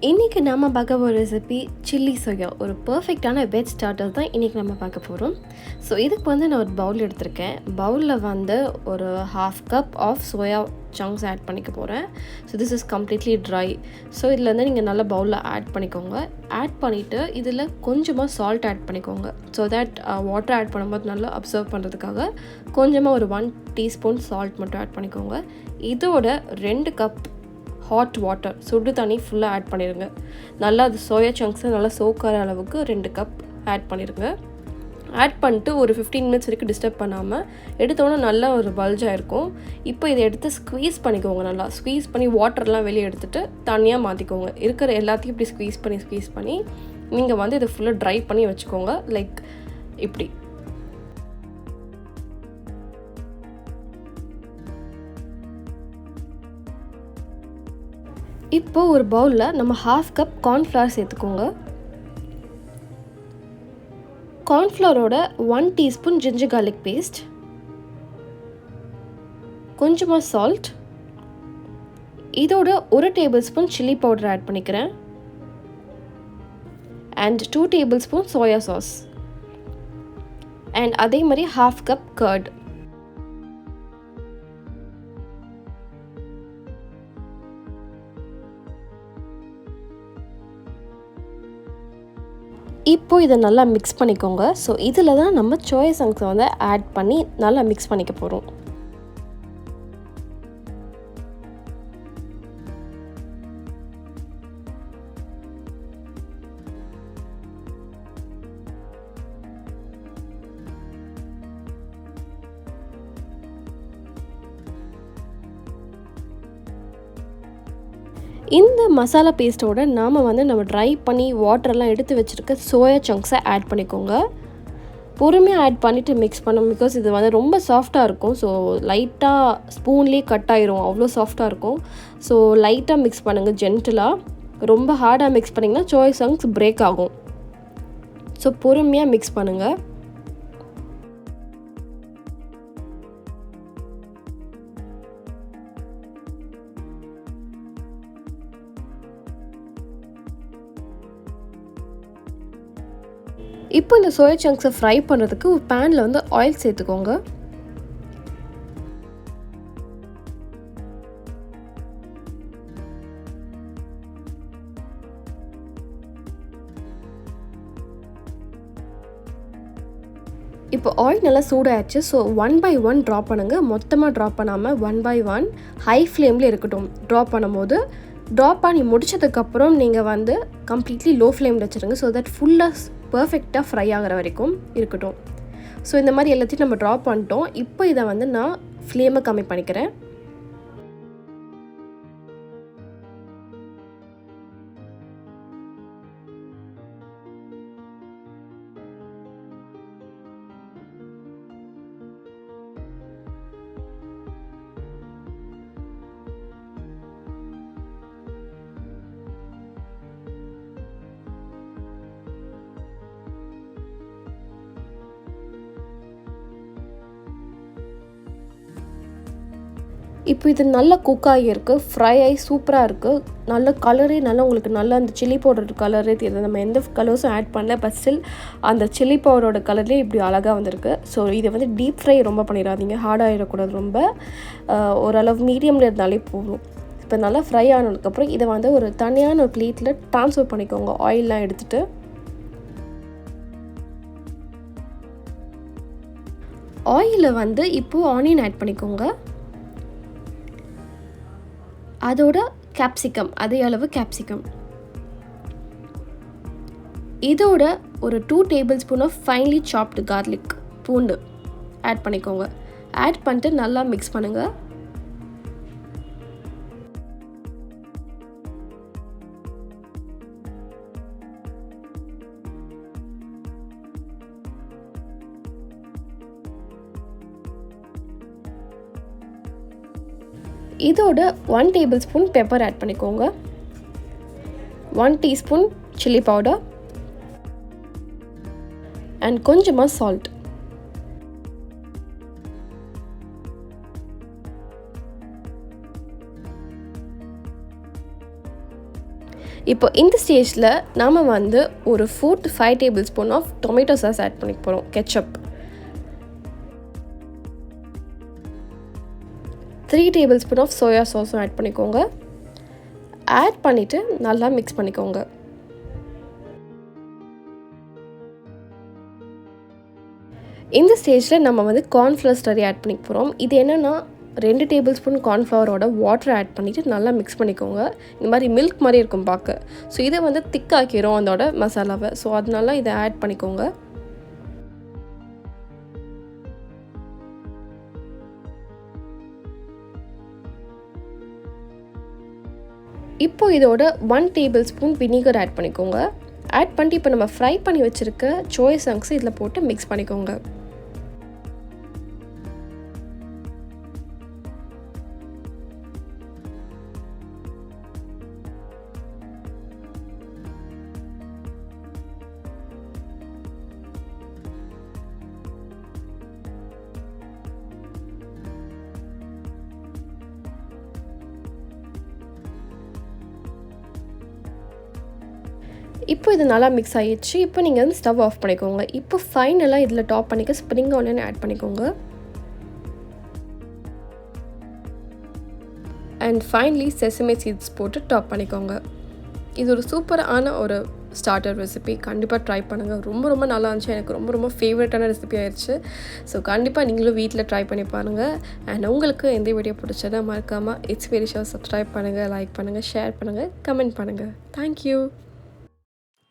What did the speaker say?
இன்றைக்கி நம்ம பார்க்க போகிற ரெசிபி சில்லி சோயா. ஒரு பர்ஃபெக்டான வெஜ் ஸ்டார்டர் தான் இன்றைக்கி நம்ம பார்க்க போகிறோம். ஸோ இதுக்கு வந்து நான் ஒரு பவுல் எடுத்திருக்கேன். பவுலில் வந்து ஒரு 1/2 cup of soya chunks add பண்ணிக்க போகிறேன். So this is completely dry. So இதில் வந்து நீங்கள் நல்லா பவுலில் ஆட் பண்ணிக்கோங்க. ஆட் பண்ணிவிட்டு இதில் கொஞ்சமாக சால்ட் ஆட் பண்ணிக்கோங்க. ஸோ தட் வாட்டர் ஆட் பண்ணும்போது நல்லா அப்சர்வ் பண்ணுறதுக்காக கொஞ்சமாக ஒரு 1 டீஸ்பூன் சால்ட் மட்டும் ஆட் பண்ணிக்கோங்க. இதோட 2 கப் ஹாட் வாட்டர், சுடு தண்ணி ஃபுல்லாக ஆட் பண்ணிடுங்க. நல்லா அது சோயா சங்க்ஸை நல்லா சோக்கார அளவுக்கு 2 கப் ஆட் பண்ணிடுங்க. ஆட் பண்ணிட்டு ஒரு 15 மினிட்ஸ் வரைக்கும் டிஸ்டர்ப் பண்ணாமல் எடுத்தோன்னே நல்லா ஒரு பல்ஜாக இருக்கும். இப்போ இதை எடுத்து ஸ்க்வீஸ் பண்ணிக்கோங்க. நல்லா ஸ்க்வீஸ் பண்ணி வாட்டர்லாம் வெளியே எடுத்துகிட்டு தனியாக மாற்றிக்கோங்க. இருக்கிற எல்லாத்தையும் இப்படி ஸ்க்வீஸ் பண்ணி நீங்கள் வந்து இதை ஃபுல்லாக ட்ரை பண்ணி வச்சுக்கோங்க. லைக் இப்படி. இப்போ ஒரு பவுலில் நம்ம 1/2 கப் கார்ன்ஃப்ளவர் சேர்த்துக்கோங்க. கார்ன்ஃப்ளவரோட 1 டீஸ்பூன் ஜிஞ்சர் கார்லிக் பேஸ்ட், கொஞ்சமாக சால்ட், இதோட 1 tablespoon chilli powder add பண்ணிக்கிறேன் and 2 tablespoon soya sauce and அதே மாதிரி 1/2 கப் கர்ட். இப்போது இதை நல்லா மிக்ஸ் பண்ணிக்கோங்க. ஸோ இதில் தான் நம்ம சோயா சங்க்ஸை வந்து ஆட் பண்ணி நல்லா மிக்ஸ் பண்ணிக்க போகிறோம். இந்த மசாலா பேஸ்ட்டோட நாம் வந்து நம்ம ட்ரை பண்ணி வாட்டரெல்லாம் எடுத்து வச்சுருக்க சோயா சங்க்ஸை ஆட் பண்ணிக்கோங்க. பொறுமையாக ஆட் பண்ணிவிட்டு மிக்ஸ் பண்ணணும். பிகாஸ் இது வந்து ரொம்ப சாஃப்டாக இருக்கும். ஸோ லைட்டாக ஸ்பூன்லேயே கட் ஆயிரும், அவ்வளோ சாஃப்டாக இருக்கும். ஸோ லைட்டாக மிக்ஸ் பண்ணுங்கள் ஜென்டிலாக. ரொம்ப ஹார்டாக மிக்ஸ் பண்ணிங்கன்னா சோயா சங்க்ஸ் பிரேக் ஆகும். ஸோ பொறுமையாக மிக்ஸ் பண்ணுங்கள். இப்போ இந்த சோயா சங்க்ஸை ஃப்ரை பண்ணுறதுக்கு ஒரு பேனில் வந்து ஆயில் சேர்த்துக்கோங்க. இப்போ ஆயில் நல்லா சூடாகிடுச்சு. ஸோ 1 by 1 ட்ராப் பண்ணுங்கள். மொத்தமாக ட்ராப் பண்ணாமல் 1 by 1 ஹை ஃப்ளேமில் இருக்கட்டும். ட்ராப் பண்ணும்போது ட்ராப் பண்ணி முடிச்சதுக்கப்புறம் நீங்கள் வந்து கம்ப்ளீட்லி லோ ஃப்ளேமில் வச்சுருங்க. ஸோ தட் ஃபுல்லாக பர்ஃபெக்டாக ஃப்ரை ஆகிற வரைக்கும் இருக்கட்டும். ஸோ இந்த மாதிரி எல்லாத்தையும் நம்ம ட்ராப் பண்ணிட்டோம். இப்போ இதை வந்து நான் ஃப்ளேமை கம்மி பண்ணிக்கிறேன். இப்போ இது நல்லா குக் ஆகியிருக்கு, ஃப்ரை ஆகி சூப்பராக இருக்குது. நல்ல கலரே நல்லா உங்களுக்கு நல்லா அந்த சில்லி பவுடர் கலரே தெரியுது. நம்ம எந்த கலர்ஸும் ஆட் பண்ணல, பட் ஸ்டில் அந்த சில்லி பவுடரோட கலர்லேயே இப்படி அழகாக வந்திருக்கு. ஸோ இதை வந்து டீப் ஃப்ரை ரொம்ப பண்ணிடாதீங்க, ஹார்டாக ஆகிடக்கூடாது. ரொம்ப ஓரளவு மீடியமில் இருந்தாலே போதும். இப்போ நல்லா ஃப்ரை ஆனதுக்கப்புறம் இதை வந்து ஒரு தனியான ஒரு பிளேட்டில் ட்ரான்ஸ்ஃபர் பண்ணிக்கோங்க. ஆயிலெலாம் எடுத்துகிட்டு ஆயிலில் வந்து இப்போது ஆனியன் ஆட் பண்ணிக்கோங்க. அதோட கேப்சிகம், அதே அளவு கேப்சிகம். இதோட ஒரு 2 டேபிள் ஸ்பூன் ஆஃப் ஃபைன்லி சாப்டு கார்லிக், பூண்டு ஆட் பண்ணிக்கோங்க. ஆட் பண்ணிட்டு நல்லா மிக்ஸ் பண்ணுங்கள். இதோட 1 டேபிள் ஸ்பூன் பெப்பர் ஆட் பண்ணிக்கோங்க. 1 டீஸ்பூன் சில்லி பவுடர் அண்ட் கொஞ்சமாக சால்ட். இப்போ இந்த ஸ்டேஜில் நாம் வந்து ஒரு 4 to 5 tablespoon of tomato sauce add பண்ணிக்க போகிறோம். Ketchup 3 tablespoon of soya சாஸும் ஆட் பண்ணிக்கோங்க. ஆட் பண்ணிவிட்டு நல்லா மிக்ஸ் பண்ணிக்கோங்க. இந்த ஸ்டேஜில் நம்ம வந்து கார்ன்ஃப்ளவர் ஸ்லரி ஆட் பண்ணிக்க போகிறோம். இது என்னென்னா 2 டேபிள் ஸ்பூன் கார்ன்ஃப்ளவரோட வாட்டர் ஆட் பண்ணிவிட்டு நல்லா மிக்ஸ் பண்ணிக்கோங்க. இந்த மாதிரி மில்க் மாதிரி இருக்கும் பார்க்க. ஸோ இதை வந்து திக்காக்கிரும் அதோட மசாலாவை. ஸோ அதனால இதை ஆட் பண்ணிக்கோங்க. இப்போ இதோட 1 டேபிள் ஸ்பூன் வினிகர் ஆட் பண்ணிக்கோங்க. ஆட் பண்ணிட்டு இப்போ நம்ம ஃப்ரை பண்ணி வச்சுருக்க சோயா சங்க்ஸ் இதில் போட்டு மிக்ஸ் பண்ணிக்கோங்க. இப்போ இது நல்லா மிக்ஸ் ஆகிடுச்சு. இப்போ நீங்கள் வந்து ஸ்டவ் ஆஃப் பண்ணிக்கோங்க. இப்போ ஃபைனலாக இதில் டாப் பண்ணிக்க ஸ்ப்ரிங் ஆனியன் ஆட் பண்ணிக்கோங்க. அண்ட் ஃபைனலி செசமே சீட்ஸ் போட்டு டாப் பண்ணிக்கோங்க. இது ஒரு சூப்பரான ஒரு ஸ்டார்டர் ரெசிபி. கண்டிப்பாக ட்ரை பண்ணுங்கள். ரொம்ப ரொம்ப நல்லா இருந்துச்சு. எனக்கு ரொம்ப ரொம்ப ஃபேவரட்டான ரெசிபி ஆயிடுச்சு. ஸோ கண்டிப்பாக நீங்களும் வீட்டில் ட்ரை பண்ணி பாருங்கள். அண்ட் உங்களுக்கு எந்த வீடியோ பிடிச்சதா மறக்காமல் இட்ஸ் வெரி ஷோர் சப்ஸ்கிரைப் பண்ணுங்கள், லைக் பண்ணுங்கள், ஷேர் பண்ணுங்கள், கமெண்ட் பண்ணுங்கள். தேங்க்யூ.